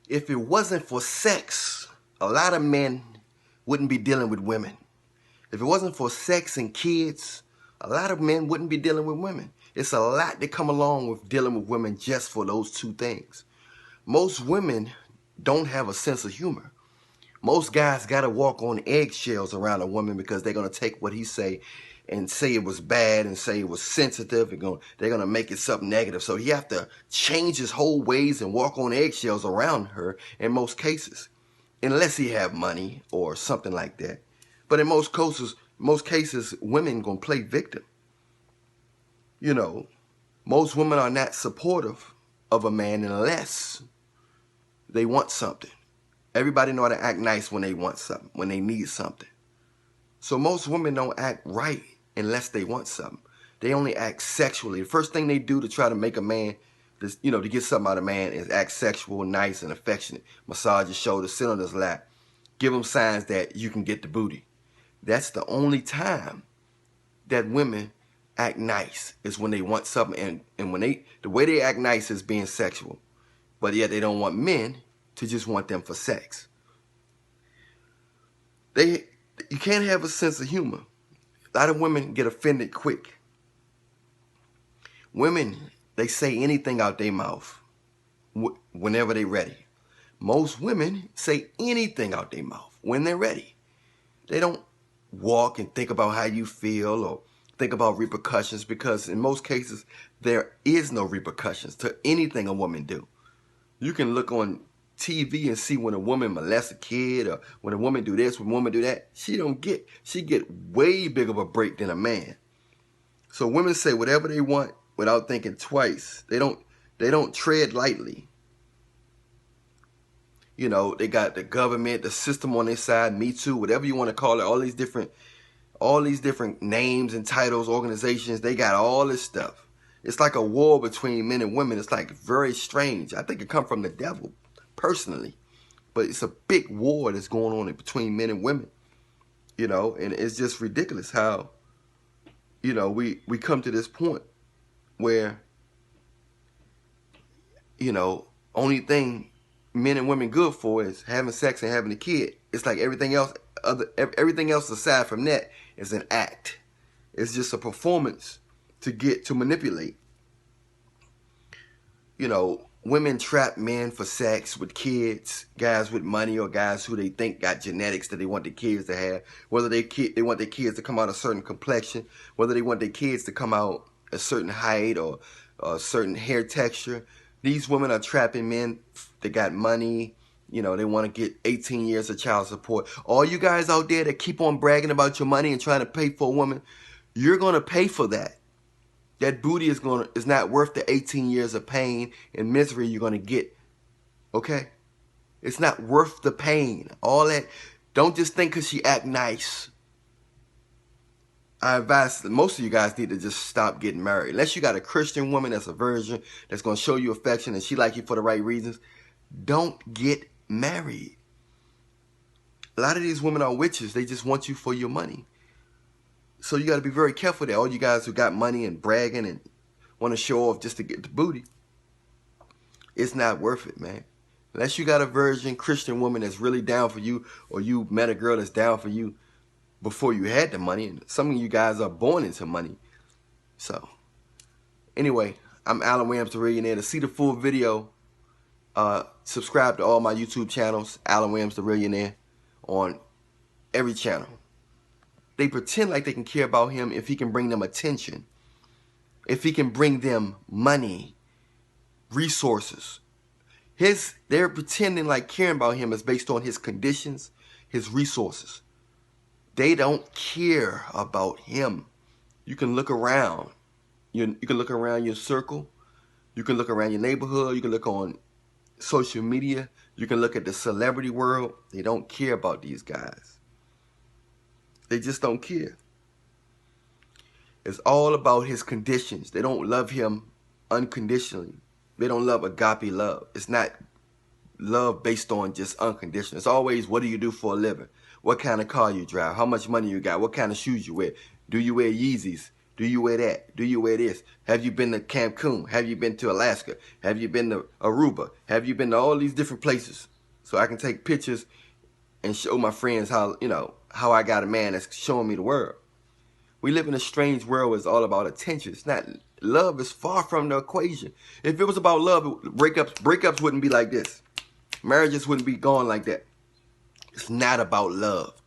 If it wasn't for sex, a lot of men wouldn't be dealing with women. If it wasn't for sex and kids, a lot of men wouldn't be dealing with women. It's a lot that come along with dealing with women just for those two things. Most women don't have a sense of humor. Most guys got to walk on eggshells around a woman because they're going to take what he say and say it was bad and say it was sensitive. And they're going to make it something negative. So he have to change his whole ways and walk on eggshells around her in most cases, unless he have money or something like that. But in most cases, women going to play victim. You know, most women are not supportive of a man unless they want something. Everybody know how to act nice when they want something, when they need something. So most women don't act right unless they want something. They only act sexually. The first thing they do to try to make a man, to get something out of a man is act sexual, nice, and affectionate. Massage his shoulders, sit on his lap. Give him signs that you can get the booty. That's the only time that women act nice, is when they want something. And when the way they act nice is being sexual. But yet they don't want men to just want them for sex. You can't have a sense of humor. A lot of women get offended quick. Women, they say anything out their mouth whenever they're ready. Most women say anything out their mouth when they're ready. They don't walk and think about how you feel or think about repercussions, because in most cases, there is no repercussions to anything a woman do. You can look on TV and see when a woman molests a kid, or when a woman do this, when a woman do that. She get way bigger of a break than a man. So women say whatever they want without thinking twice. They don't tread lightly. You know, they got the government, the system on their side, Me Too, whatever you want to call it, all these different names and titles, organizations, they got all this stuff. It's like a war between men and women. It's like very strange. I think it come from the devil, personally. But it's a big war that's going on between men and women. You know, and it's just ridiculous how, we come to this point where, only thing men and women good for is having sex and having a kid. It's like everything else aside from that is an act. It's just a performance to manipulate. Women trap men for sex with kids, guys with money, or guys who they think got genetics that they want their kids to have. Whether they want their kids to come out a certain complexion, whether they want their kids to come out a certain height or a certain hair texture. These women are trapping men that got money. They want to get 18 years of child support. All you guys out there that keep on bragging about your money and trying to pay for a woman, you're going to pay for that. That booty is not worth the 18 years of pain and misery you're going to get. Okay? It's not worth the pain. All that. Don't just think because she act nice. I advise most of you guys need to just stop getting married. Unless you got a Christian woman that's a virgin, that's going to show you affection and she like you for the right reasons, don't get married. A lot of these women are witches. They just want you for your money. So you got to be very careful there. All you guys who got money and bragging and want to show off just to get the booty, it's not worth it, man. Unless you got a virgin Christian woman that's really down for you, or you met a girl that's down for you before you had the money. And some of you guys are born into money. So anyway, I'm Alan Williams, the Realionaire. To see the full video, subscribe to all my YouTube channels, Alan Williams, the Realionaire, on every channel. They pretend like they can care about him if he can bring them attention, if he can bring them money, resources. They're pretending like caring about him is based on his conditions, his resources. They don't care about him. You can look around. You can look around your circle. You can look around your neighborhood. You can look on social media. You can look at the celebrity world. They don't care about these guys. They just don't care. It's all about his conditions. They don't love him unconditionally. They don't love agape love. It's not love based on just unconditional. It's always, what do you do for a living? What kind of car you drive? How much money you got? What kind of shoes you wear? Do you wear Yeezys? Do you wear that? Do you wear this? Have you been to Cancun? Have you been to Alaska? Have you been to Aruba? Have you been to all these different places? So I can take pictures and show my friends how, how I got a man that's showing me the world. We live in a strange world where it's all about attention. It's not, love is far from the equation. If it was about love, breakups wouldn't be like this. Marriages wouldn't be going like that. It's not about love.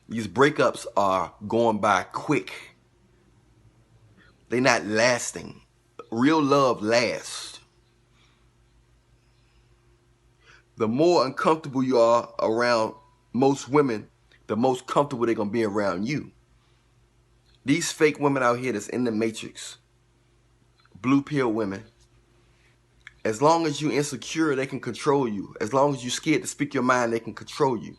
These breakups are going by quick. They're not lasting. Real love lasts. The more uncomfortable you are around most women, the most comfortable they're going to be around you. These fake women out here that's in the matrix, blue pill women, as long as you're insecure, they can control you. As long as you're scared to speak your mind, they can control you.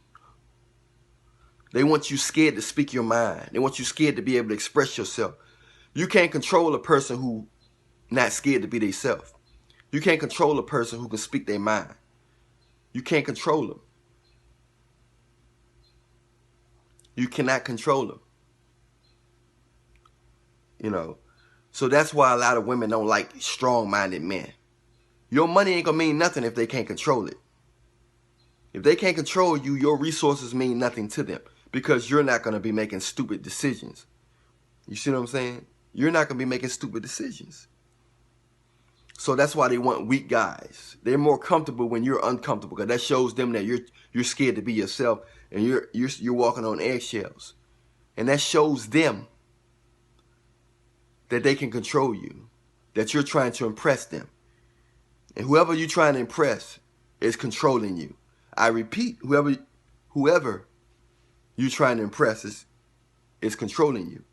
They want you scared to speak your mind. They want you scared to be able to express yourself. You can't control a person who not scared to be themselves. You can't control a person who can speak their mind. You can't control them. You cannot control them. So that's why a lot of women don't like strong-minded men. Your money ain't gonna mean nothing if they can't control it. If they can't control you, your resources mean nothing to them because you're not gonna be making stupid decisions. You see what I'm saying? You're not gonna be making stupid decisions. So that's why they want weak guys. They're more comfortable when you're uncomfortable because that shows them that you're scared to be yourself and you're walking on eggshells. And that shows them that they can control you, that you're trying to impress them. And whoever you're trying to impress is controlling you. I repeat, whoever you're trying to impress is controlling you.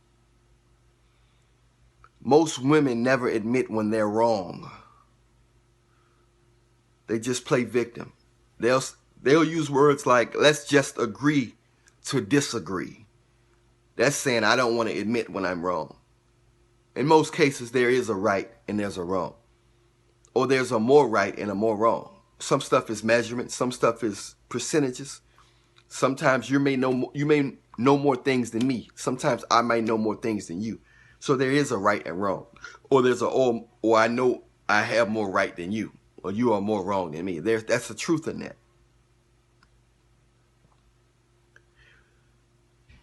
Most women never admit when they're wrong. They just play victim. They'll use words like, let's just agree to disagree. That's saying I don't want to admit when I'm wrong. In most cases, there is a right and there's a wrong. Or there's a more right and a more wrong. Some stuff is measurement. Some stuff is percentages. Sometimes you may know more things than me. Sometimes I might know more things than you. So there is a right and wrong. Or there's or I know I have more right than you. Or you are more wrong than me. That's the truth in that.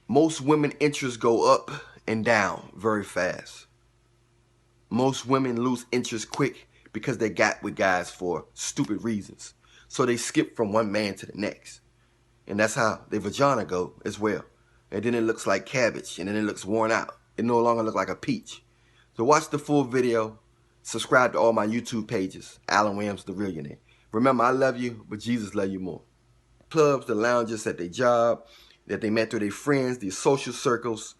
Most women interests go up and down very fast. Most women lose interest quick because they got with guys for stupid reasons. So they skip from one man to the next. And that's how their vagina go as well. And then it looks like cabbage and then it looks worn out. It no longer looks like a peach. So watch the full video. Subscribe to all my YouTube pages. Alan Williams, the Realionaire. Remember, I love you, but Jesus loves you more. Clubs, the lounges at their job, that they met through their friends, these social circles,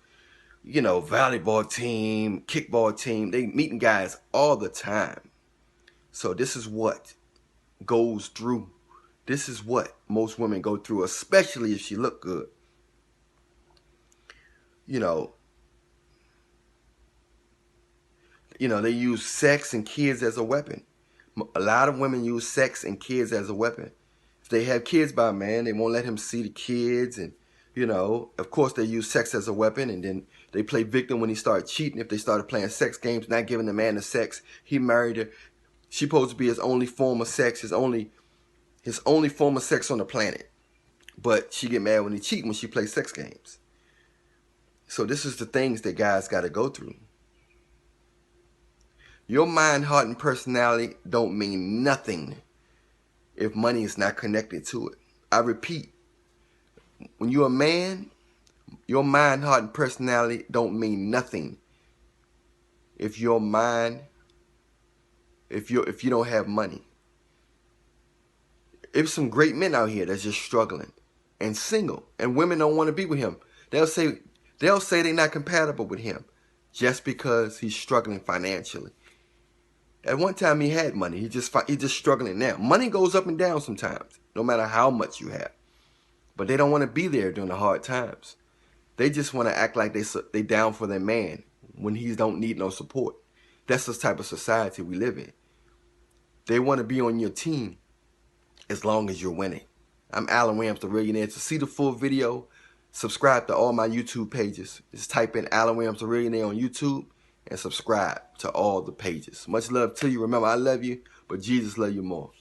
volleyball team, kickball team. They meeting guys all the time. So this is what goes through. This is what most women go through, especially if she look good. They use sex and kids as a weapon. A lot of women use sex and kids as a weapon. If they have kids by a man, they won't let him see the kids. And, of course, they use sex as a weapon. And then they play victim when he started cheating. If they started playing sex games, not giving the man the sex, he married her. She's supposed to be his only form of sex, his only form of sex on the planet. But she get mad when he cheat when she plays sex games. So this is the things that guys got to go through. Your mind, heart, and personality don't mean nothing if money is not connected to it. I repeat, when you're a man, your mind, heart, and personality don't mean nothing if you don't have money. There's some great men out here that's just struggling and single, and women don't want to be with him. They'll say they're not compatible with him just because he's struggling financially. At one time he had money. He's just struggling now. Money goes up and down sometimes, no matter how much you have. But they don't want to be there during the hard times. They just want to act like they down for their man when he don't need no support. That's the type of society we live in. They want to be on your team as long as you're winning. I'm Alan Williams, the Realionaire. To see the full video, subscribe to all my YouTube pages. Just type in Alan Williams, the Realionaire on YouTube, and subscribe to all the pages. Much love to you. Remember, I love you, but Jesus love you more.